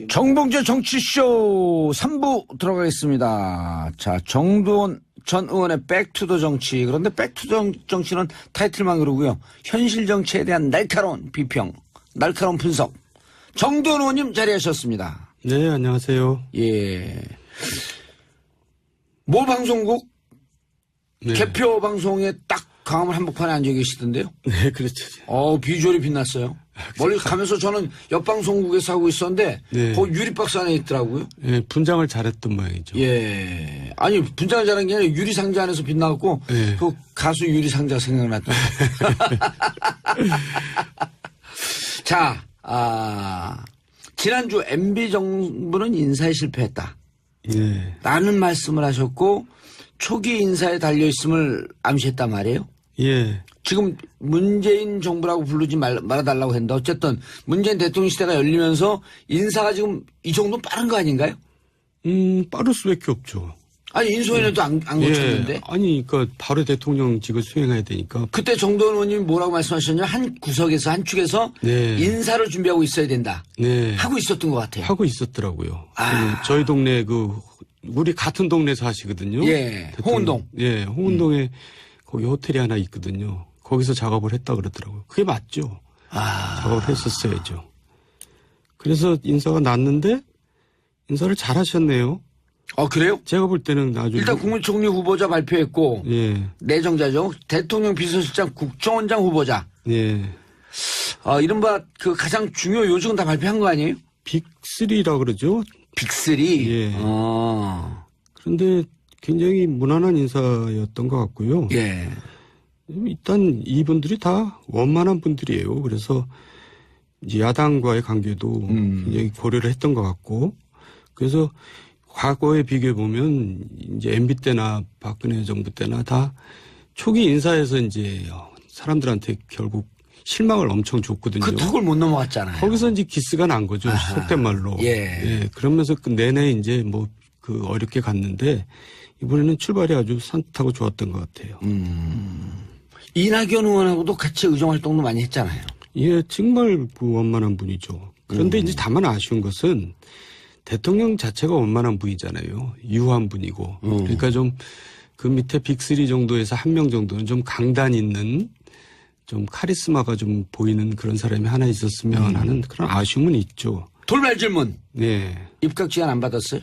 정봉재 정치쇼 3부 들어가겠습니다. 자, 정두원 전 의원의 백투더 정치. 그런데 백투더 정치는 타이틀만 그러고요. 현실 정치에 대한 날카로운 비평, 날카로운 분석. 정두원 의원님 자리하셨습니다. 네, 안녕하세요. 예. 모 방송국 네. 개표 방송에 딱 광화문 한복판에 앉아 계시던데요. 네, 그렇죠. 비주얼이 빛났어요. 멀리 가면서 저는 옆방송국에서 하고 있었는데, 네. 거기 유리박스 안에 있더라고요. 네, 분장을 잘했던 모양이죠. 예. 아니, 분장을 잘한 게 아니라 유리상자 안에서 빛나갖고, 네. 그 가수 유리상자 생각났다. 자, 지난주 MB 정부는 인사에 실패했다. 예. 라는 말씀을 하셨고, 초기 인사에 달려있음을 암시했단 말이에요. 예. 지금 문재인 정부라고 부르지 말아달라고 했는데 어쨌든 문재인 대통령 시대가 열리면서 인사가 지금 이 정도는 빠른 거 아닌가요? 빠를 수밖에 없죠. 아니 인수위원회도 안 거쳤는데. 예. 아니, 그러니까 바로 대통령직을 수행해야 되니까. 그때 정도원 의원님이 뭐라고 말씀하셨냐? 한 구석에서 한 축에서 네. 인사를 준비하고 있어야 된다. 네. 하고 있었던 것 같아요. 하고 있었더라고요. 저희 동네 우리 같은 동네에서 하시거든요. 예. 홍은동. 예, 홍은동에 거기 호텔이 하나 있거든요. 거기서 작업을 했다 그러더라고요. 그게 맞죠. 작업을 했었어야죠. 그래서 인사가 났는데 인사를 잘 하셨네요. 그래요? 제가 볼 때는 아주. 일단 국무총리 후보자 발표했고. 예. 내정자죠. 대통령 비서실장 국정원장 후보자. 예. 이른바 그 가장 중요 요직은 다 발표한 거 아니에요? 빅3라 그러죠. 빅3? 예. 그런데 굉장히 무난한 인사였던 것 같고요. 예. 일단 이분들이 다 원만한 분들이에요. 그래서 이제 야당과의 관계도 굉장히 고려를 했던 것 같고, 그래서 과거에 비교해 보면 이제 MB 때나 박근혜 정부 때나 다 초기 인사에서 이제 사람들한테 결국 실망을 엄청 줬거든요. 그 턱을 못 넘어갔잖아요. 거기서 이제 기스가 난 거죠. 속된 말로. 예. 그러면서 그 내내 이제 어렵게 갔는데 이번에는 출발이 아주 산뜻하고 좋았던 것 같아요. 이낙연 의원하고도 같이 의정 활동도 많이 했잖아요. 예, 정말 원만한 분이죠. 그런데 이제 다만 아쉬운 것은 대통령 자체가 원만한 분이잖아요. 유한 분이고. 그러니까 좀 그 밑에 빅3 정도에서 한 명 정도는 좀 강단 있는 좀 카리스마가 좀 보이는 그런 사람이 하나 있었으면 하는 그런 아쉬움은 있죠. 돌발 질문. 네. 입각 지원 안 받았어요?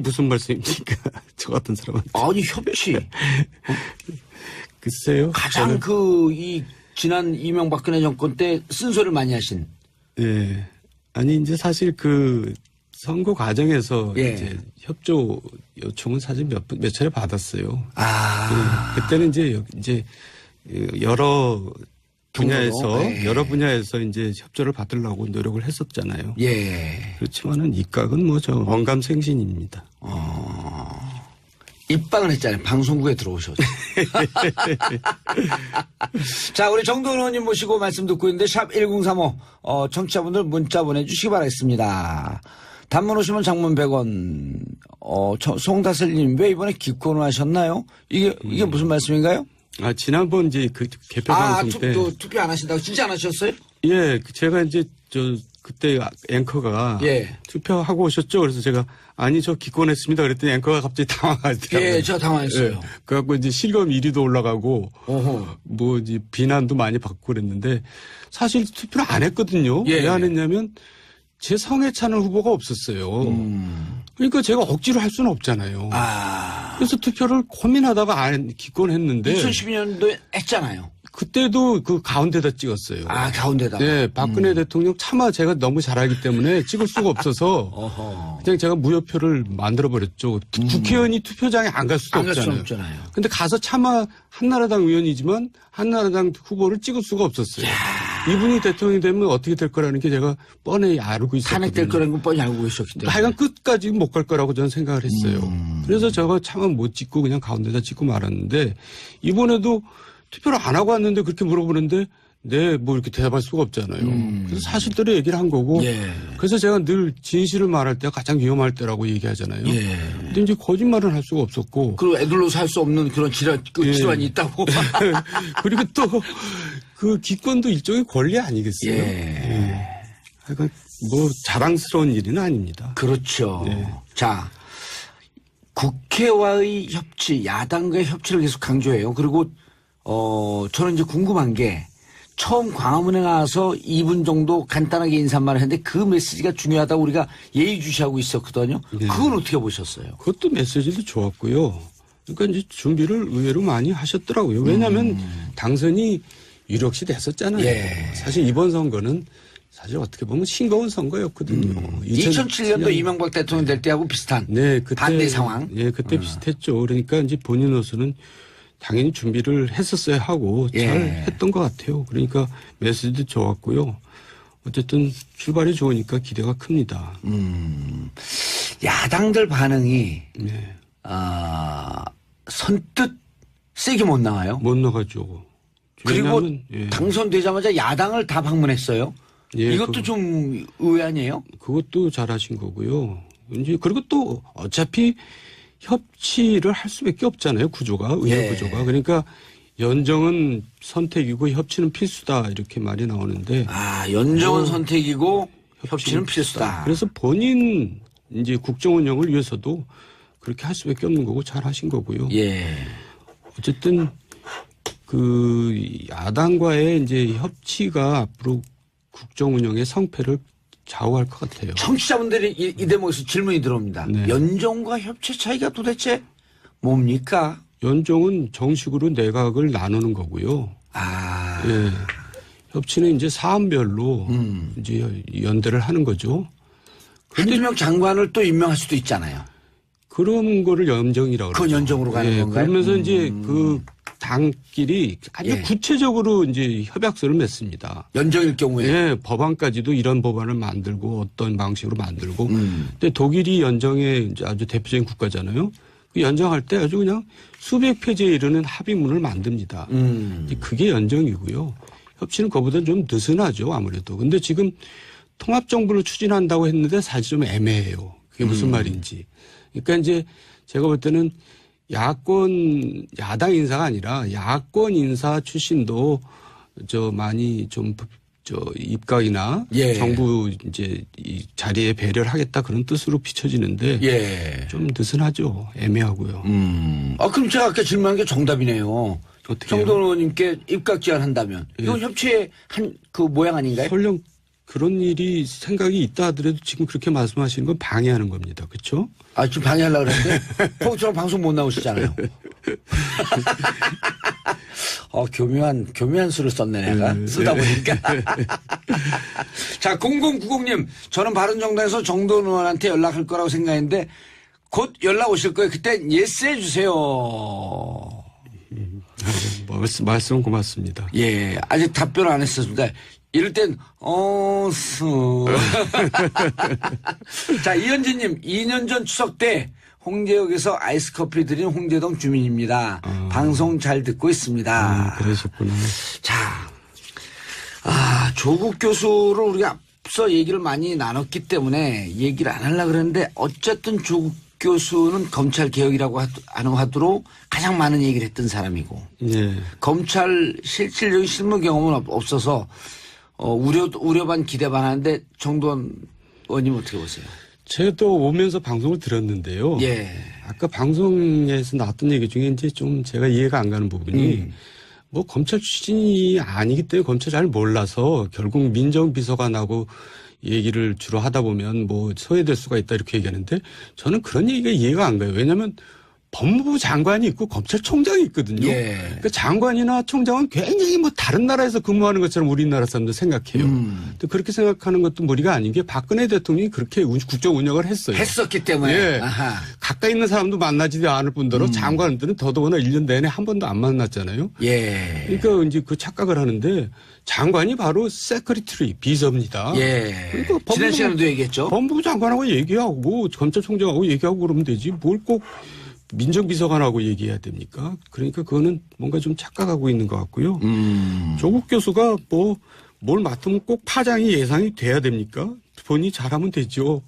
무슨 말씀입니까? 저 같은 사람한테. 아니, 협치. 글쎄요. 가장 지난 이명박근혜 정권 때 쓴소리를 많이 하신. 네. 아니, 이제 사실 선거 과정에서 예. 이제 협조 요청은 사실 몇 차례 받았어요. 네. 그때는 이제 여러 분야에서 이제 협조를 받으려고 노력을 했었잖아요. 예. 그렇지만은 입각은 언감생신입니다. 입방을 했잖아요. 방송국에 들어오셔서. 자, 우리 정도원 의원님 모시고 말씀 듣고 있는데 샵 1035 청취자분들 문자 보내주시기 바라겠습니다. 단문 오시면 장문 100원. 송다슬님 왜 이번에 기권을 하셨나요? 이게 무슨 말씀인가요? 지난번 이제 개표 방송 때. 투표 안 하신다고 진짜 안 하셨어요? 예, 제가 이제 그때 앵커가 투표하고 오셨죠? 그래서 제가 저 기권했습니다. 그랬더니 앵커가 갑자기 당황하더라고요. 예, 제가 당황했어요. 예, 그래갖고 이제 실검 1위도 올라가고 이제 비난도 많이 받고 그랬는데 사실 투표를 안 했거든요. 예. 왜 안 했냐면 제 성에 차는 후보가 없었어요. 그러니까 제가 억지로 할 수는 없잖아요. 그래서 투표를 고민하다가 기권했는데 2012년도에 했잖아요. 그때도 가운데다 찍었어요. 가운데다. 네, 박근혜 대통령 차마 제가 너무 잘하기 때문에 찍을 수가 없어서 그냥 제가 무효표를 만들어버렸죠. 국회의원이 투표장에 안 갈 수도 없잖아요. 근데 가서 차마 한나라당 의원이지만 한나라당 후보를 찍을 수가 없었어요. 이분이 대통령이 되면 어떻게 될 거라는 게 제가 뻔히 알고 있었거든요. 탄핵될 거라는 건 뻔히 알고 계셨기 때문에. 하여간 끝까지 못 갈 거라고 저는 생각을 했어요. 그래서 제가 차마 못 찍고 그냥 가운데다 찍고 말았는데 이번에도 투표를 안 하고 왔는데 그렇게 물어보는데 이렇게 대답할 수가 없잖아요. 그래서 사실대로 얘기를 한 거고. 그래서 제가 늘 진실을 말할 때가 가장 위험할 때라고 얘기하잖아요. 근데 이제 거짓말은 할 수가 없었고. 그리고 애들로서 할 수 없는 그런 질환이 있다고. 그리고 또 기권도 일종의 권리 아니겠어요? 하여간 뭐 자랑스러운 일은 아닙니다. 그렇죠. 네. 자, 국회와의 협치, 야당과의 협치를 계속 강조해요. 그리고 저는 이제 궁금한 게 처음 광화문에 나와서 2분 정도 간단하게 인사말을 했는데 그 메시지가 중요하다고 우리가 예의주시하고 있었거든요. 네. 그건 어떻게 보셨어요? 그것도 메시지도 좋았고요. 그러니까 이제 준비를 의외로 많이 하셨더라고요. 왜냐하면 당선이 유력시 됐었잖아요. 예. 사실 이번 선거는 사실 어떻게 보면 싱거운 선거였거든요. 2007년도 이명박 대통령 될 때하고 비슷한 네, 그때, 반대 상황. 예, 그때 비슷했죠. 그러니까 이제 본인으로서는 당연히 준비를 했었어야 하고 예. 잘 했던 것 같아요. 그러니까 메시지도 좋았고요. 어쨌든 출발이 좋으니까 기대가 큽니다. 야당들 반응이 네. 선뜻 세게 못 나와요. 못 나가죠. 그리고 왜냐하면, 예. 당선되자마자 야당을 다 방문했어요. 예, 이것도 좀 의외 아니에요? 그것도 잘하신 거고요. 이제 그리고 또 어차피 협치를 할 수밖에 없잖아요. 구조가 의회 예. 구조가. 그러니까 연정은 선택이고 협치는 필수다 이렇게 말이 나오는데 연정은 선택이고 협치는 필수다. 그래서 본인 이제 국정 운영을 위해서도 그렇게 할 수밖에 없는 거고 잘하신 거고요. 예. 어쨌든 그 야당과의 이제 협치가 앞으로 국정 운영의 성패를 좌우할 것 같아요. 청취자분들이 이 대목에서 질문이 들어옵니다. 네. 연정과 협치 차이가 도대체 뭡니까? 연정은 정식으로 내각을 나누는 거고요. 예. 협치는 이제 사안별로 이제 연대를 하는 거죠. 한두 명 장관을 또 임명할 수도 있잖아요. 그런 거를 연정이라고 그건 그러죠. 연정으로 가는 예, 건가요? 그러면서 이제 그 당끼리 아주 예. 구체적으로 이제 협약서를 맺습니다. 연정일 경우에. 예, 법안까지도 이런 법안을 만들고 어떤 방식으로 만들고. 근데 독일이 연정의 이제 아주 대표적인 국가잖아요. 그 연정할 때 아주 그냥 수백 페이지에 이르는 합의문을 만듭니다. 이제 그게 연정이고요. 협치는 그보다 좀 느슨하죠, 아무래도. 근데 지금 통합정부를 추진한다고 했는데 사실 좀 애매해요. 그게 무슨 말인지. 그러니까 이제 제가 볼 때는 야당 인사가 아니라 야권 인사 출신도 많이 입각이나 예. 정부 이제 이 자리에 배려를 하겠다 그런 뜻으로 비춰지는데 예. 좀 느슨하죠. 애매하고요. 그럼 제가 아까 질문한 게 정답이네요. 어떻게 정돈 의원님께 입각 제안한다면 이건 협치의 한 그 모양 아닌가요? 설령 그런 일이 생각이 있다 하더라도 지금 그렇게 말씀하시는 건 방해하는 겁니다. 그렇죠? 지금 방해하려고 그랬는데 포항처럼 방송 못 나오시잖아요. 교묘한 수를 썼네 내가 쓰다 보니까. 자 0090님 저는 바른정당에서 정돈 의원한테 연락할 거라고 생각했는데 곧 연락 오실 거예요. 그때 예스 해주세요. 말씀 고맙습니다. 예, 아직 답변 안 했었습니다. 이럴 땐, 자, 이현진님, 2년 전 추석 때 홍제역에서 아이스 커피 드린 홍제동 주민입니다. 방송 잘 듣고 있습니다. 그러셨구나. 자, 조국 교수를 우리가 앞서 얘기를 많이 나눴기 때문에 얘기를 안 하려고 그랬는데 어쨌든 조국 교수는 검찰 개혁이라고 하도록 가장 많은 얘기를 했던 사람이고 네. 검찰 실질적인 실무 경험은 없어서 우려 반 기대 반 하는데 정도원 의원님 어떻게 보세요? 저도 오면서 방송을 들었는데요. 예. 아까 방송에서 나왔던 얘기 중에 이제 좀 제가 이해가 안 가는 부분이 뭐 검찰 출신이 아니기 때문에 검찰 잘 몰라서 결국 민정비서관하고 얘기를 주로 하다 보면 뭐 소외될 수가 있다 이렇게 얘기하는데 저는 그런 얘기가 이해가 안 가요. 왜냐하면 법무부 장관이 있고 검찰총장이 있거든요. 예. 그러니까 장관이나 총장은 굉장히 뭐 다른 나라에서 근무하는 것처럼 우리나라 사람들 생각해요. 근데 그렇게 생각하는 것도 무리가 아닌 게 박근혜 대통령이 그렇게 국정 운영을 했어요. 했었기 때문에. 예. 아하. 가까이 있는 사람도 만나지도 않을 뿐더러 장관들은 더더구나 1년 내내 한 번도 안 만났잖아요. 예. 그러니까 이제 그 착각을 하는데 장관이 바로 세크리터리 비서입니다. 예. 그러니까 지난 시간에도 얘기했죠. 법무부 장관하고 얘기하고 검찰총장하고 얘기하고 그러면 되지 뭘 꼭 민정비서관하고 얘기해야 됩니까? 그러니까 그거는 뭔가 좀 착각하고 있는 것 같고요. 조국 교수가 뭘 맡으면 꼭 파장이 예상이 돼야 됩니까? 본인이 잘하면 되죠.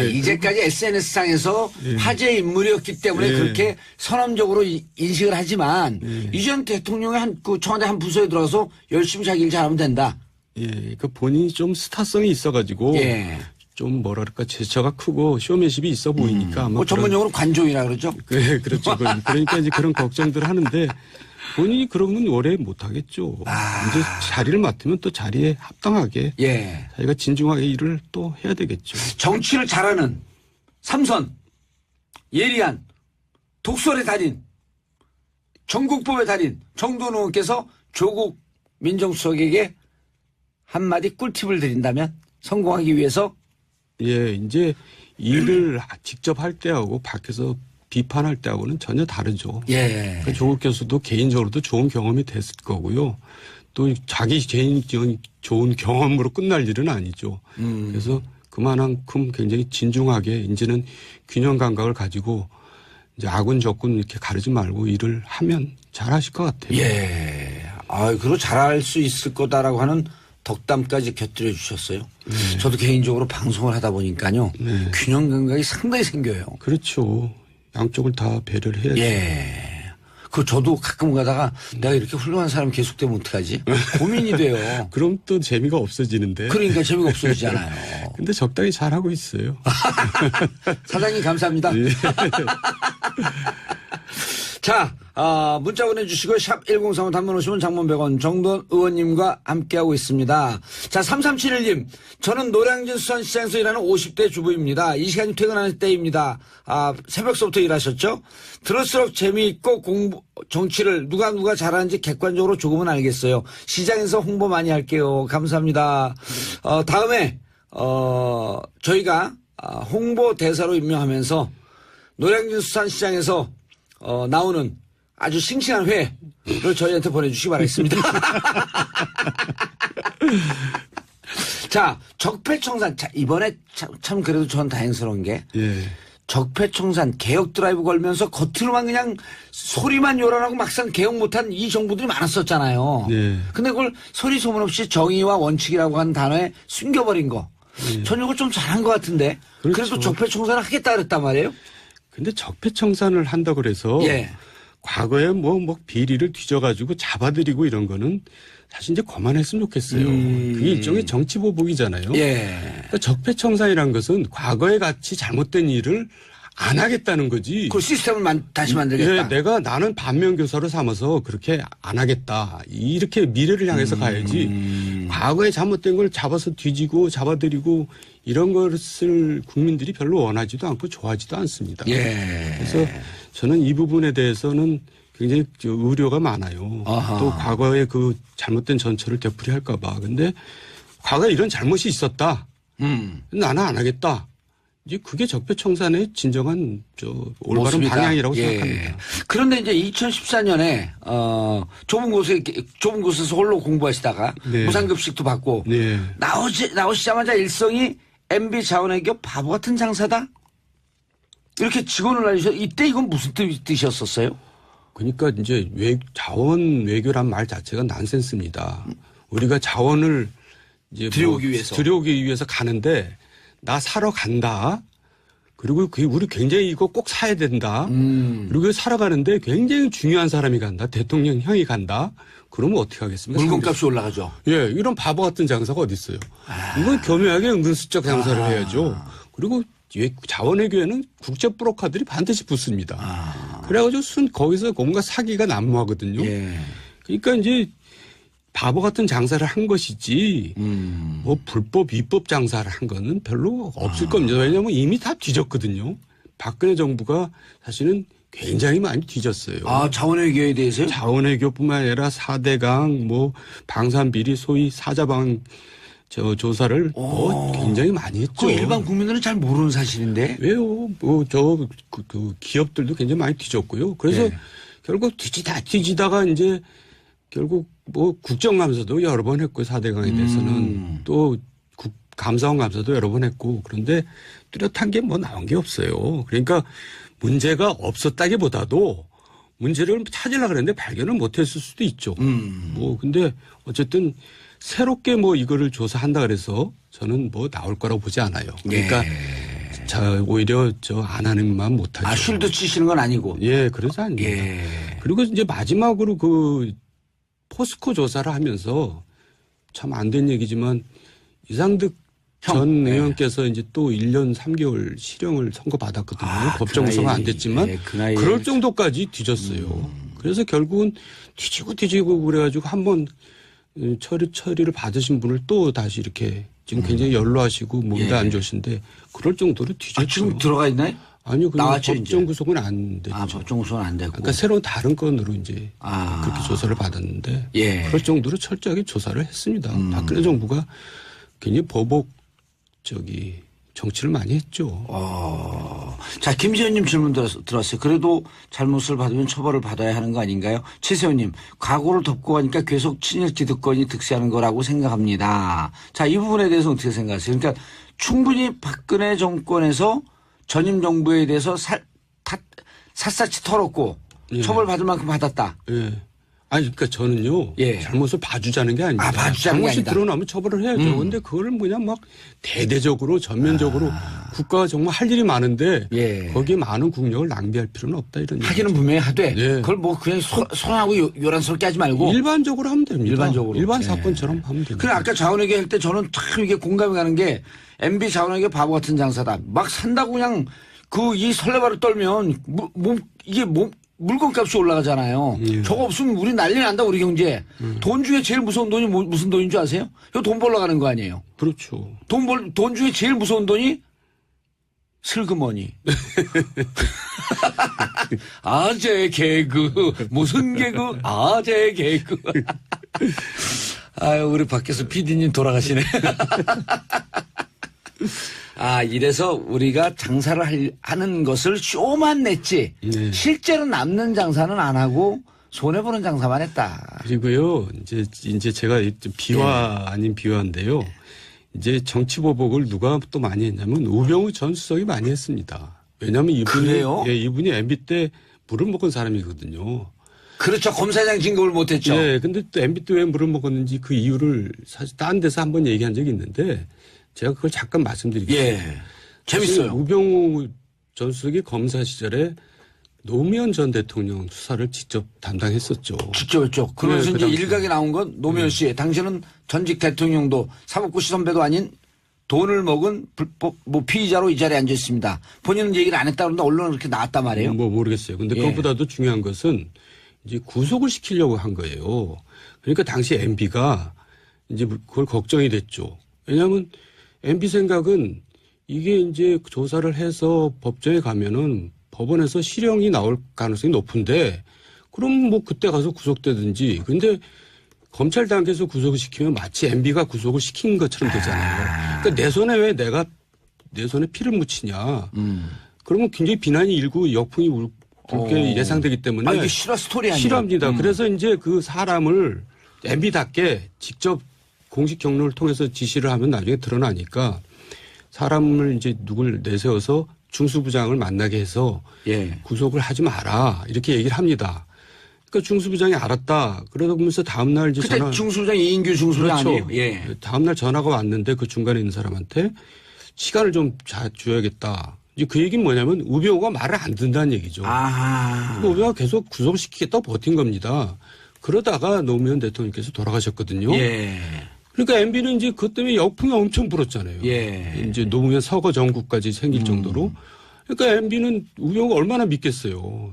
예. 이제까지 SNS상에서 화제 인물이었기 때문에 예. 그렇게 선언적으로 인식을 하지만 이전 대통령의 청와대 한 부서에 들어가서 열심히 자기 일 잘하면 된다. 예, 그 본인이 좀 스타성이 있어가지고 예. 좀 뭐랄까 제처가 크고 쇼맨십이 있어 보이니까 아마 뭐 전문용어로 관종이라 그러죠. 네, 그렇죠. 그러니까 이제 그런 걱정들을 하는데 본인이 그러면 오래 못 하겠죠. 이제 자리를 맡으면 또 자리에 합당하게 예. 자기가 진중하게 일을 또 해야 되겠죠. 정치를 잘하는 삼선, 예리한, 독설의 달인, 전국법의 달인 정도원 의원께서 조국 민정수석에게 한마디 꿀팁을 드린다면 성공하기 위해서 예, 이제 일을 직접 할 때하고 밖에서 비판할 때하고는 전혀 다르죠. 예. 그러니까 조국 교수도 개인적으로도 좋은 경험이 됐을 거고요. 또 자기 개인 좋은 경험으로 끝날 일은 아니죠. 그래서 그만큼 굉장히 진중하게 이제는 균형 감각을 가지고 이제 아군 적군 이렇게 가르지 말고 일을 하면 잘하실 것 같아요. 예. 그리고 잘할 수 있을 거다라고 하는 덕담까지 곁들여 주셨어요. 저도 개인적으로 방송을 하다 보니까요. 균형 감각이 상당히 생겨요. 그렇죠. 양쪽을 다 배려를 해야죠. 예. 저도 가끔 가다가 내가 이렇게 훌륭한 사람이 계속되면 어떡하지? 고민이 돼요. 그럼 또 재미가 없어지는데. 그러니까 재미가 없어지잖아요. 근데 적당히 잘하고 있어요. 사장님 감사합니다. 예. 자, 문자 보내주시고 샵 1035 단문 50원 장문 100원 정도원 의원님과 함께하고 있습니다. 자, 3371님. 저는 노량진 수산시장에서 일하는 50대 주부입니다. 이 시간이 퇴근하는 때입니다. 새벽서부터 일하셨죠? 들을수록 재미있고 정치를 누가 잘하는지 객관적으로 조금은 알겠어요. 시장에서 홍보 많이 할게요. 감사합니다. 다음에 저희가 홍보 대사로 임명하면서 노량진 수산시장에서 나오는 아주 싱싱한 회를 저희한테 보내주시기 바라겠습니다. 자, 적폐청산. 자, 이번에 참 그래도 전 다행스러운 게. 예. 적폐청산 개혁 드라이브 걸면서 겉으로만 그냥 소리만 요란하고 막상 개혁 못한 이 정부들이 많았었잖아요. 네. 근데 그걸 소리 소문 없이 정의와 원칙이라고 하는 단어에 숨겨버린 거. 전 이거 좀 잘한 것 같은데. 그렇죠. 그래도 적폐청산을 하겠다 그랬단 말이에요. 근데 적폐청산을 한다 그래서 예. 과거에 뭐 비리를 뒤져가지고 잡아들이고 이런 거는 사실 이제 그만했으면 좋겠어요. 그게 일종의 정치 보복이잖아요. 예. 그러니까 적폐청산이라는 것은 과거에 같이 잘못된 일을 안 하겠다는 거지. 그 시스템을 다시 만들겠다. 예, 나는 반면교사로 삼아서 그렇게 안 하겠다. 이렇게 미래를 향해서 가야지. 과거에 잘못된 걸 잡아서 뒤지고 잡아들이고 이런 것을 국민들이 별로 원하지도 않고 좋아하지도 않습니다. 예. 그래서 저는 이 부분에 대해서는 굉장히 우려가 많아요. 아하. 또 과거에 그 잘못된 전철을 되풀이할까 봐. 근데 과거에 이런 잘못이 있었다. 나는 안 하겠다. 이제 그게 적폐청산의 진정한 올바른 모습이다. 방향이라고 예. 생각합니다. 그런데 이제 2014년에 좁은 곳에서 홀로 공부하시다가 네. 무상급식도 받고 네. 나오시자마자 일성이 MB 자원외교 바보 같은 장사다? 이렇게 직원을 알리셔. 이때 이건 무슨 뜻이었었어요? 그러니까 이제 자원 외교란 말 자체가 난센스입니다. 우리가 자원을 이제 들여오기 위해서 가는데 나 사러 간다. 그리고 우리 굉장히 이거 꼭 사야 된다. 그리고 살아가는데 굉장히 중요한 사람이 간다. 대통령형이 간다. 그러면 어떻게 하겠습니까? 물건값이 올라가죠. 예, 이런 바보 같은 장사가 어디 있어요? 이건 교묘하게 은근슬쩍 장사를 해야죠. 그리고 자원외교에는 국제 브로커들이 반드시 붙습니다. 그래가지고 거기서 뭔가 사기가 난무하거든요. 예. 그러니까 이제 바보 같은 장사를 한 것이지 뭐 불법 위법 장사를 한 거는 별로 없을 겁니다. 왜냐하면 이미 다 뒤졌거든요. 박근혜 정부가 사실은 굉장히 많이 뒤졌어요. 자원외교에 대해서요? 자원외교뿐만 아니라 4대강 뭐 방산비리 소위 사자방 조사를 굉장히 많이 했죠. 그 일반 국민들은 잘 모르는 사실인데. 왜요? 그 기업들도 굉장히 많이 뒤졌고요. 그래서 네. 결국 뒤지다가 이제 결국 뭐 국정감사도 여러 번 했고 4대강에 대해서는 또 감사원 감사도 여러 번 했고 그런데 뚜렷한 게 뭐 나온 게 없어요. 그러니까 문제가 없었다기보다도 문제를 찾으려고 그랬는데 발견을 못했을 수도 있죠. 뭐 근데 어쨌든 새롭게 뭐 이거를 조사한다 그래서 저는 뭐 나올 거라고 보지 않아요. 그러니까 오히려 안 하는만 못하죠. 쉴드 치시는 건 아니고. 예, 그러지 않습니다. 그리고 이제 마지막으로 그 포스코 조사를 하면서 참 안 된 얘기지만 이상득 형, 전 네. 의원께서 이제 또 1년 3개월 실형을 선고받았거든요. 법정 그 구속은 안 나이에, 됐지만 예, 그 나이에 그럴 정도까지 뒤졌어요. 그래서 결국은 뒤지고 그래가지고 한번 처리를 받으신 분을 또 다시 이렇게 지금 굉장히 연로하시고 몸도 예. 안 좋으신데 그럴 정도로 뒤졌죠. 지금 들어가 있나요? 아니요. 그냥 나왔죠, 법정 이제? 구속은 안 됐죠. 법정 구속은 안 되고. 그러니까 새로운 다른 건으로 이제 그렇게 조사를 받았는데 예. 그럴 정도로 철저하게 조사를 했습니다. 박근혜 정부가 굉장히 정치를 많이 했죠. 자, 김세현님 질문 들었어요. 그래도 잘못을 받으면 처벌을 받아야 하는 거 아닌가요? 최세현님, 과거를 덮고 가니까 계속 친일 기득권이 득세하는 거라고 생각합니다. 자, 이 부분에 대해서 어떻게 생각하세요? 그러니까 충분히 박근혜 정권에서 전임 정부에 대해서 샅샅이 털었고 예. 처벌받을 만큼 받았다. 예. 아니, 그러니까 저는요. 예. 잘못을 봐주자는 게 아니라. 봐주자는 게 잘못이 아니다. 드러나면 처벌을 해야죠. 근데 그거를 그냥 막 대대적으로 전면적으로 국가가 정말 할 일이 많은데 예. 거기에 많은 국력을 낭비할 필요는 없다 이런 하기는 분명히 하되 예. 그걸 뭐 그냥 손하고 요란스럽게 하지 말고 일반적으로 하면 됩니다. 일반적으로. 일반 예. 사건처럼 하면 됩니다. 그래 아까 자원회계 할 때 저는 참 이게 공감이 가는 게 MB 자원회계 바보 같은 장사다. 막 산다고 그냥 이 설레발을 떨면 물건값이 올라가잖아요. 예. 저거 없으면 우리 난리 난다 우리 경제. 돈 중에 제일 무서운 돈이 무슨 돈인 줄 아세요? 이거 돈 벌러 가는 거 아니에요. 그렇죠. 돈 중에 제일 무서운 돈이 슬그머니. 아재 개그 무슨 개그 아재 개그. 아유 우리 밖에서 PD님 돌아가시네. 이래서 우리가 장사를 하는 것을 쇼만 냈지 네. 실제로 남는 장사는 안 하고 손해보는 장사만 했다. 그리고요, 이제 제가 비화 아닌 비화인데요. 이제 정치보복을 누가 또 많이 했냐면 우병우 전 수석이 많이 했습니다. 왜냐하면 그래요? 이분이 MB 때 물을 먹은 사람이거든요. 그렇죠. 검사장 진급을 못했죠. 예, 근데 또 MB 때 왜 물을 먹었는지 그 이유를 사실 딴 데서 한번 얘기한 적이 있는데 제가 그걸 잠깐 말씀드리겠습니다. 예. 재밌어요. 우병우 전 수석이 검사 시절에 노무현 전 대통령 수사를 직접 담당했었죠. 직접 했죠. 그러면서 네, 이제 그 당시. 일각에 나온 건 노무현 씨. 당신은 전직 대통령도 사법고시 선배도 아닌 돈을 먹은 불법 피의자로 이 자리에 앉아 있습니다. 본인은 얘기를 안 했다 그러는데 언론은 그렇게 나왔단 말이에요. 뭐 모르겠어요. 근데 예. 그것보다도 중요한 것은 이제 구속을 시키려고 한 거예요. 그러니까 당시 MB가 이제 그걸 걱정이 됐죠. 왜냐하면 MB 생각은 이게 이제 조사를 해서 법정에 가면은 법원에서 실형이 나올 가능성이 높은데 그럼 뭐 그때 가서 구속되든지 근데 검찰 단계에서 구속을 시키면 마치 MB가 구속을 시킨 것처럼 되잖아요. 그러니까 내 손에 왜 내가 내 손에 피를 묻히냐. 그러면 굉장히 비난이 일고 역풍이 불게 예상되기 때문에 이게 실화 스토리 아니에요? 실화입니다. 그래서 이제 그 사람을 MB답게 직접 공식 경로를 통해서 지시를 하면 나중에 드러나니까 사람을 이제 누굴 내세워서 중수부장을 만나게 해서 예. 구속을 하지 마라 이렇게 얘기를 합니다. 그러니까 중수부장이 알았다. 그러다 보면서 다음날 이제 그때 중수부장 이인규 중수부장 그렇죠. 아니에요? 예. 다음날 전화가 왔는데 그 중간에 있는 사람한테 시간을 좀 줘야겠다. 이제 그 얘기는 뭐냐면 우병우가 말을 안 듣는다는 얘기죠. 그러니까 우병우가 계속 구속시키겠다고 버틴 겁니다. 그러다가 노무현 대통령께서 돌아가셨거든요. 예. 그러니까 MB는 이제 그것 때문에 역풍이 엄청 불었잖아요. 예. 이제 노무현 서거 정국까지 생길 정도로. 그러니까 MB는 우병우가 얼마나 믿겠어요.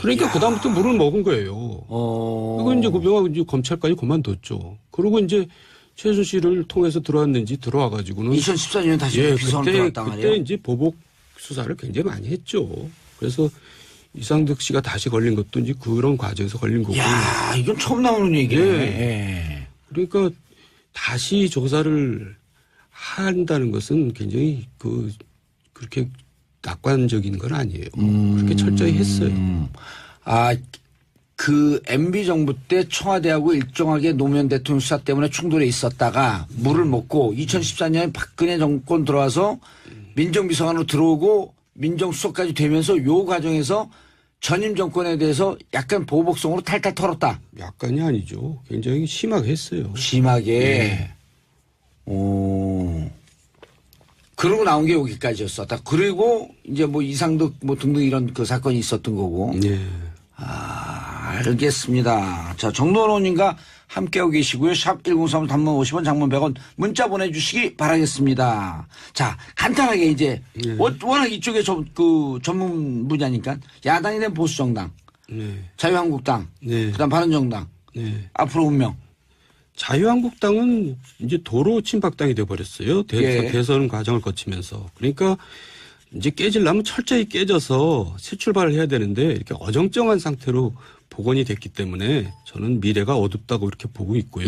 그러니까 그다음부터 물을 먹은 거예요. 그리고 이제 우병우가 이제 검찰까지 그만뒀죠. 그리고 이제 최순실을 통해서 들어왔는지 들어와가지고는 2014년에 다시 비서관으로 들어왔단 말이에요. 그때 이제 보복 수사를 굉장히 많이 했죠. 그래서 이상득 씨가 다시 걸린 것도 이제 그런 과정에서 걸린 거고. 야, 이건 처음 나오는 얘기네. 예. 그러니까 다시 조사를 한다는 것은 굉장히 그렇게 낙관적인 건 아니에요. 그렇게 철저히 했어요. 그 MB 정부 때 청와대하고 일정하게 노무현 대통령 수사 때문에 충돌이 있었다가 물을 먹고 2014년에 박근혜 정권 들어와서 민정비서관으로 들어오고 민정수석까지 되면서 요 과정에서 전임 정권에 대해서 약간 보복성으로 탈탈 털었다. 약간이 아니죠. 굉장히 심하게 했어요. 심하게. 그러고 나온 게 여기까지였었다. 그리고 이제 뭐 이상득 뭐 등등 이런 그 사건이 있었던 거고. 네. 알겠습니다. 자, 정도원님과 함께하고 계시고요. 샵 1035 단문 50원 장문 100원 문자 보내주시기 바라겠습니다. 자, 간단하게 이제 워낙 이쪽에 그 전문 분야니까 야당이 된 보수정당, 자유한국당, 그다음 바른정당, 앞으로 운명. 자유한국당은 이제 도로 친박당이 돼버렸어요. 대선 과정을 거치면서. 그러니까 이제 깨지려면 철저히 깨져서 새 출발을 해야 되는데 이렇게 어정쩡한 상태로 복원이 됐기 때문에 저는 미래가 어둡다고 이렇게 보고 있고요.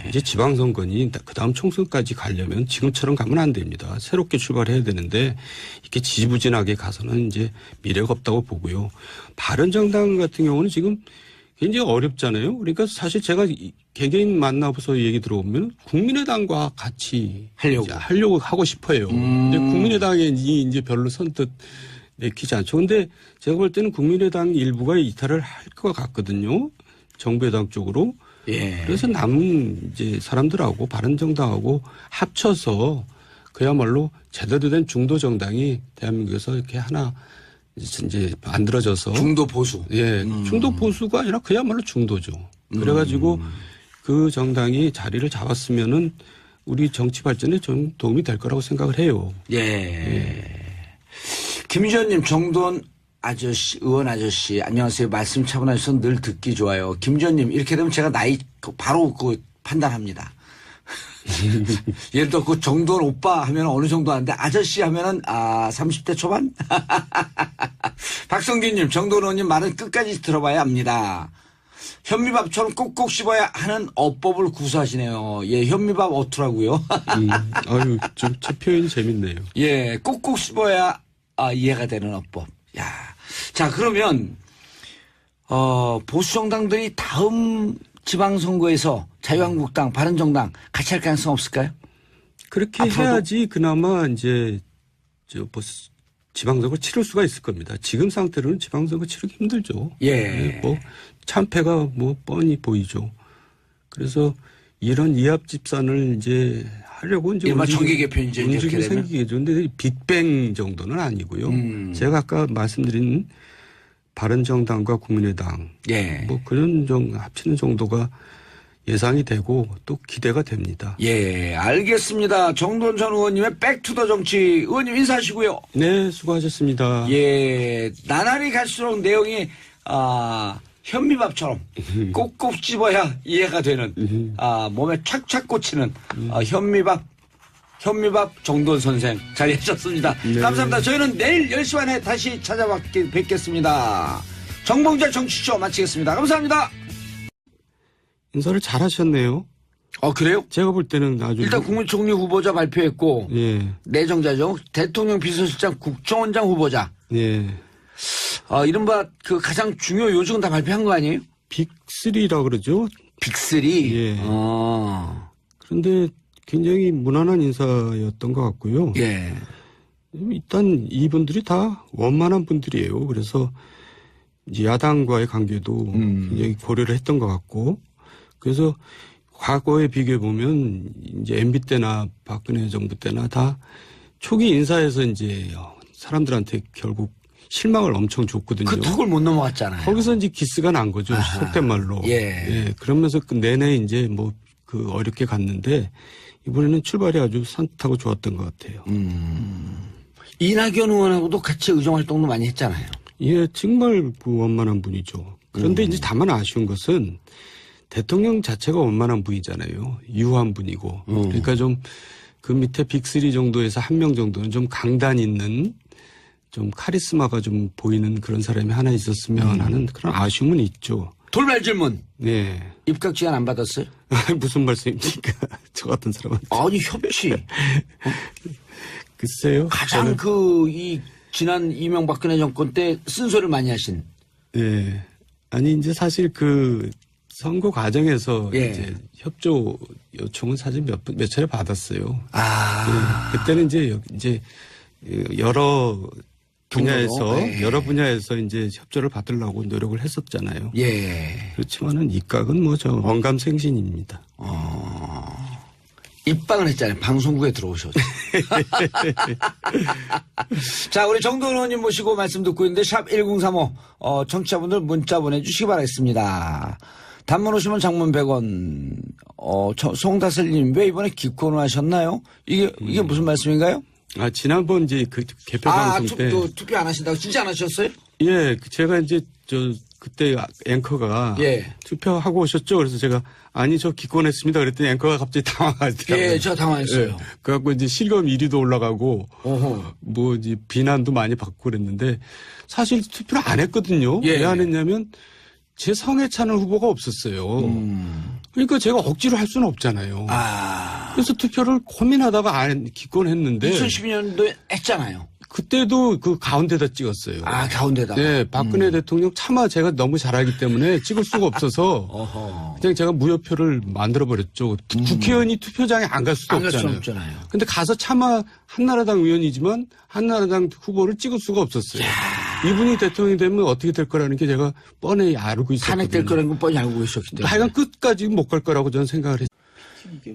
이제 지방선거니 그다음 총선까지 가려면 지금처럼 가면 안 됩니다. 새롭게 출발해야 되는데 이렇게 지지부진하게 가서는 이제 미래가 없다고 보고요. 바른정당 같은 경우는 지금 굉장히 어렵잖아요. 그러니까 사실 제가 개개인 만나서 얘기 들어보면 국민의당과 같이 하려고 하고 싶어요. 근데 국민의당이 이제 별로 선뜻 내키지 않죠. 근데 제가 볼 때는 국민의당 일부가 이탈을 할 것 같거든요. 정부여당 쪽으로. 그래서 남은 이제 사람들하고 바른정당하고 합쳐서 그야말로 제대로 된 중도 정당이 대한민국에서 이렇게 하나 이제 만들어져서 중도 보수. 중도 보수가 아니라 그야말로 중도죠. 그래가지고 그 정당이 자리를 잡았으면은 우리 정치 발전에 좀 도움이 될 거라고 생각을 해요. 김지현님, 정돈 아저씨, 의원 아저씨, 안녕하세요. 말씀 차분하셔서 늘 듣기 좋아요. 김지현님, 이렇게 되면 제가 나이 바로 판단합니다. 예를 들어 그 정돈 오빠 하면 어느 정도 하는데 아저씨 하면은 30대 초반? 박성균님, 정돈 의원님 말은 끝까지 들어봐야 합니다. 현미밥처럼 꼭꼭 씹어야 하는 어법을 구사하시네요. 현미밥 어투라고요. 아유, 좀 제 표현이 재밌네요. 꼭꼭 씹어야 이해가 되는 어법. 자, 그러면 보수 정당들이 다음 지방선거에서 자유한국당, 바른정당 같이 할 가능성 없을까요? 그렇게 앞으로도? 해야지 그나마 이제 지방선거 치를 수가 있을 겁니다. 지금 상태로는 지방선거 치르기 힘들죠. 참패가 뻔히 보이죠. 그래서 이런 이합집산을 이제 하려고 이제 정기 개편 이제 움직임이 생기겠죠. 근데 빅뱅 정도는 아니고요. 제가 아까 말씀드린 바른정당과 국민의당 그런 합치는 정도가 예상이 되고 또 기대가 됩니다. 알겠습니다. 정돈 전 의원님의 백투더 정치 의원님 인사하시고요. 네, 수고하셨습니다. 나날이 갈수록 내용이 현미밥처럼 꼭꼭 씹어야 이해가 되는 몸에 착착 꽂히는 현미밥 정돈 선생 잘하셨습니다. 감사합니다. 저희는 내일 10시 반에 다시 찾아뵙겠습니다. 정봉재 정치쇼 마치겠습니다. 감사합니다. 인사를 잘하셨네요. 그래요? 제가 볼 때는 아주 일단 국무총리 후보자 발표했고 내정자죠. 대통령 비서실장 국정원장 후보자. 이른바 그 가장 중요 요직은 다 발표한 거 아니에요? 빅3라 그러죠. 빅3? 그런데 굉장히 무난한 인사였던 것 같고요. 일단 이분들이 다 원만한 분들이에요. 그래서 이제 야당과의 관계도 굉장히 고려를 했던 것 같고, 그래서 과거에 비교해 보면 이제 MB 때나 박근혜 정부 때나 다 초기 인사에서 이제 사람들한테 결국 실망을 엄청 줬거든요. 그 턱을 못 넘어갔잖아요. 거기서 이제 기스가 난 거죠. 속된 말로. 그러면서 그 내내 이제 어렵게 갔는데 이번에는 출발이 아주 산뜻하고 좋았던 것 같아요. 이낙연 의원하고도 같이 의정 활동도 많이 했잖아요. 정말 원만한 분이죠. 그런데 이제 다만 아쉬운 것은 대통령 자체가 원만한 분이잖아요. 유한 분이고. 그러니까 좀 그 밑에 빅3 정도에서 한 명 정도는 좀 강단 있는 좀 카리스마가 좀 보이는 그런 사람이 하나 있었으면 하는 그런 아쉬움은 있죠. 돌발 질문. 입각 제안 안 받았어요? 무슨 말씀입니까? 저 같은 사람한테. 아니, 협치. 글쎄요. 가장 지난 이명박근혜 정권 때 쓴소리를 많이 하신. 아니, 이제 사실 선거 과정에서 이제 협조 요청은 사실 몇 차례 받았어요. 그때는 이제 여러 분야에서 이제 협조를 받으려고 노력을 했었잖아요. 그렇지만은 입각은 언감생신입니다. 입방을 했잖아요. 방송국에 들어오셔서. 자, 우리 정돈 의원님 모시고 말씀 듣고 있는데 샵 1035 청취자분들 문자 보내주시기 바라겠습니다. 단문 오시면 장문 100원. 송다슬님, 왜 이번에 기권을 하셨나요? 이게 무슨 말씀인가요? 지난번 이제 그 개표 방송 때. 투표 안 하신다고 진짜 안 하셨어요? 예, 제가 이제 그때 앵커가 예. 투표하고 오셨죠? 그래서 제가 아니 저 기권했습니다. 그랬더니 앵커가 갑자기 당황하더라고요. 예, 저 당황했어요. 예, 그래갖고 이제 실검 1위도 올라가고 어허. 뭐 이제 비난도 많이 받고 그랬는데 사실 투표를 안 했거든요. 예. 왜 안 했냐면 제 성에 차는 후보가 없었어요. 그러니까 제가 억지로 할 수는 없잖아요. 그래서 투표를 고민하다가 기권했는데 2012년도에 했잖아요. 그때도 그 가운데다 찍었어요. 가운데다. 네, 박근혜 대통령 차마 제가 너무 잘하기 때문에 찍을 수가 없어서 그냥 제가 무효표를 만들어 버렸죠. 국회의원이 투표장에 안 갈 수도 없잖아요. 근데 가서 차마 한나라당 의원이지만 한나라당 후보를 찍을 수가 없었어요. 이분이 대통령이 되면 어떻게 될 거라는 게 제가 뻔히 알고 있었거든요. 탄핵될 거라는 건 뻔히 알고 있었기 때문에. 하여간 끝까지 못 갈 거라고 저는 생각을 했어요.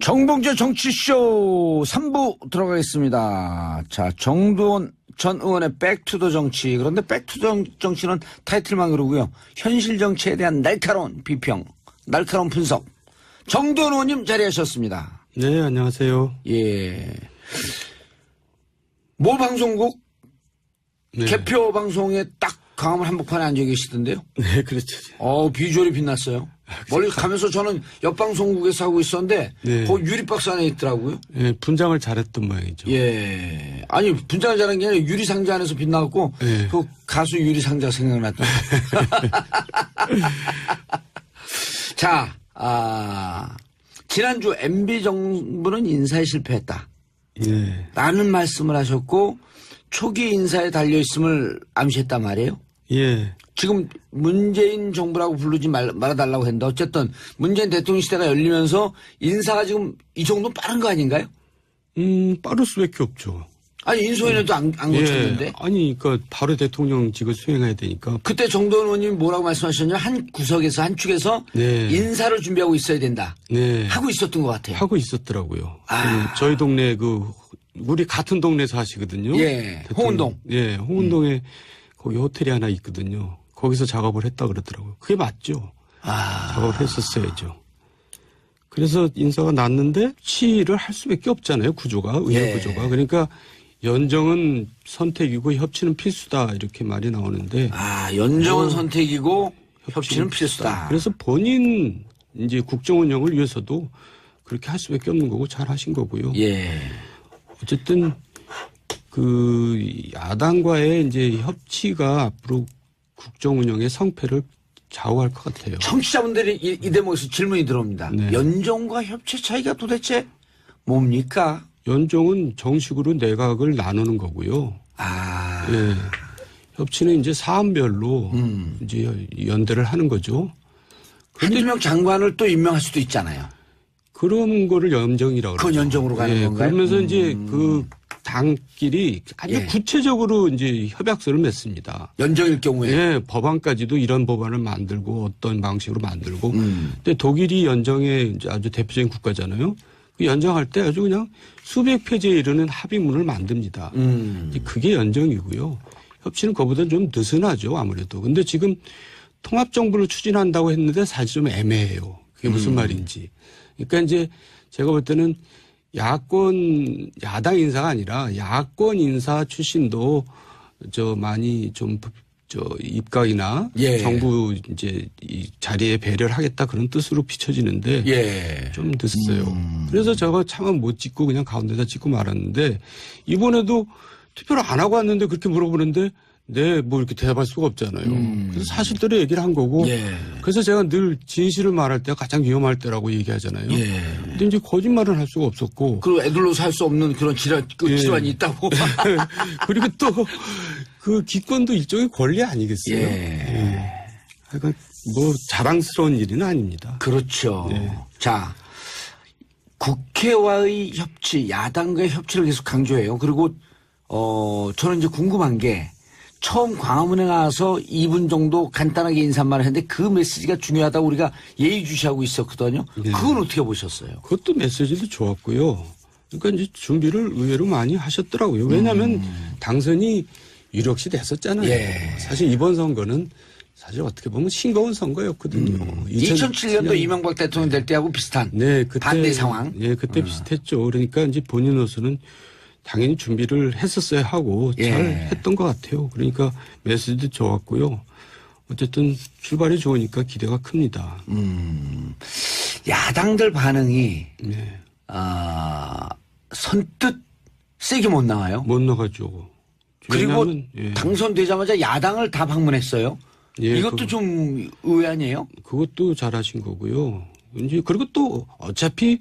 정봉재 정치쇼 3부 들어가겠습니다. 자, 정두원 전 의원의 백투더 정치. 그런데 백투더 정치는 타이틀만 그러고요. 현실 정치에 대한 날카로운 비평, 날카로운 분석. 정두원 의원님 자리하셨습니다. 네, 안녕하세요. 예. 모 방송국 네. 개표 방송에 딱 광화문 한복판에 앉아 계시던데요. 네, 그렇죠. 비주얼이 빛났어요. 멀리 가면서 저는 옆방송국에서 하고 있었는데 네. 그 유리박스 안에 있더라고요. 예, 분장을 잘했던 모양이죠. 예. 아니 분장을 잘한 게 아니라 유리상자 안에서 빛나고 네. 그 가수 유리상자 생각났다. 자, 지난주 MB 정부는 인사에 실패했다. 예. 라는 말씀을 하셨고 초기 인사에 달려있음을 암시했단 말이에요. 예. 지금 문재인 정부라고 부르지 말아달라고 했는데 어쨌든 문재인 대통령 시대가 열리면서 인사가 지금 이 정도 빠른 거 아닌가요? 빠를 수밖에 없죠. 아니 인소연에도 안 거쳤는데. 예. 아니 그러니까 바로 대통령직을 수행해야 되니까. 그때 정도원 의원님이 뭐라고 말씀하셨냐면 한 구석에서 한 축에서 네. 인사를 준비하고 있어야 된다. 네. 하고 있었던 것 같아요. 하고 있었더라고요. 저희 동네 우리 같은 동네 사시거든요. 예. 홍은동. 예. 홍은동에 거기 호텔이 하나 있거든요. 거기서 작업을 했다 그러더라고요. 그게 맞죠. 작업을 했었어야죠. 그래서 인사가 났는데 치를 할 수밖에 없잖아요. 구조가 의회 구조가. 그러니까 연정은 선택이고 협치는 필수다 이렇게 말이 나오는데. 연정은 선택이고 협치는 필수다. 그래서 본인 이제 국정 운영을 위해서도 그렇게 할 수밖에 없는 거고 잘 하신 거고요. 예. 어쨌든 그 야당과의 이제 협치가 앞으로 국정 운영의 성패를 좌우할 것 같아요. 청취자분들이 이 대목에서 질문이 들어옵니다. 네. 연정과 협치 차이가 도대체 뭡니까? 연정은 정식으로 내각을 나누는 거고요. 예. 협치는 이제 사안별로 이제 연대를 하는 거죠. 한두 명 장관을 또 임명할 수도 있잖아요. 그런 거를 연정이라고 그러죠. 그건 연정으로 가는 건가요? 그러면서 이제 그 당끼리 아주 구체적으로 이제 협약서를 맺습니다. 연정일 경우에. 예, 법안까지도 이런 법안을 만들고 어떤 방식으로 만들고. 근데 독일이 연정의 이제 아주 대표적인 국가잖아요. 그 연정할 때 아주 그냥 수백 페이지에 이르는 합의문을 만듭니다. 그게 연정이고요. 협치는 그보다 좀 느슨하죠, 아무래도. 근데 지금 통합정부를 추진한다고 했는데 사실 좀 애매해요. 그게 무슨 말인지. 그러니까 이제 제가 볼 때는 야당 인사가 아니라 야권 인사 출신도 많이 좀 입각이나 정부 이제 이 자리에 배려를 하겠다 그런 뜻으로 비춰지는데 좀 늦었어요. 그래서 제가 차마 못 찍고 그냥 가운데다 찍고 말았는데 이번에도 투표를 안 하고 왔는데 그렇게 물어보는데 네, 뭐 이렇게 대답할 수가 없잖아요. 그래서 사실대로 얘기를 한 거고. 그래서 제가 늘 진실을 말할 때가 가장 위험할 때라고 얘기하잖아요. 근데 이제 거짓말은 할 수가 없었고. 그리고 애들로 살 수 없는 그런 질환이 있다고. 그리고 또 그 기권도 일종의 권리 아니겠어요. 그러니까 뭐 자랑스러운 일은 아닙니다. 그렇죠. 자, 국회와의 협치, 야당과의 협치를 계속 강조해요. 그리고 저는 이제 궁금한 게 처음 광화문에 나와서 2분 정도 간단하게 인사말을 했는데 그 메시지가 중요하다고 우리가 예의주시하고 있었거든요. 그건 어떻게 보셨어요? 그것도 메시지도 좋았고요. 그러니까 이제 준비를 의외로 많이 하셨더라고요. 왜냐하면 당선이 유력시 됐었잖아요. 사실 이번 선거는 사실 어떻게 보면 싱거운 선거였거든요. 2007년도 이명박 대통령 될 때하고 비슷한 네, 그때 반대 상황. 예, 그때 비슷했죠. 그러니까 이제 본인으로서는 당연히 준비를 했었어야 하고 예. 잘 했던 것 같아요. 그러니까 메시지도 좋았고요. 어쨌든 출발이 좋으니까 기대가 큽니다. 야당들 반응이 네. 선뜻 세게 못 나와요. 못 나가죠. 그리고 왜냐하면, 예. 당선되자마자 야당을 다 방문했어요. 예, 이것도 좀 의외 아니에요? 그것도 잘하신 거고요. 이제 그리고 또 어차피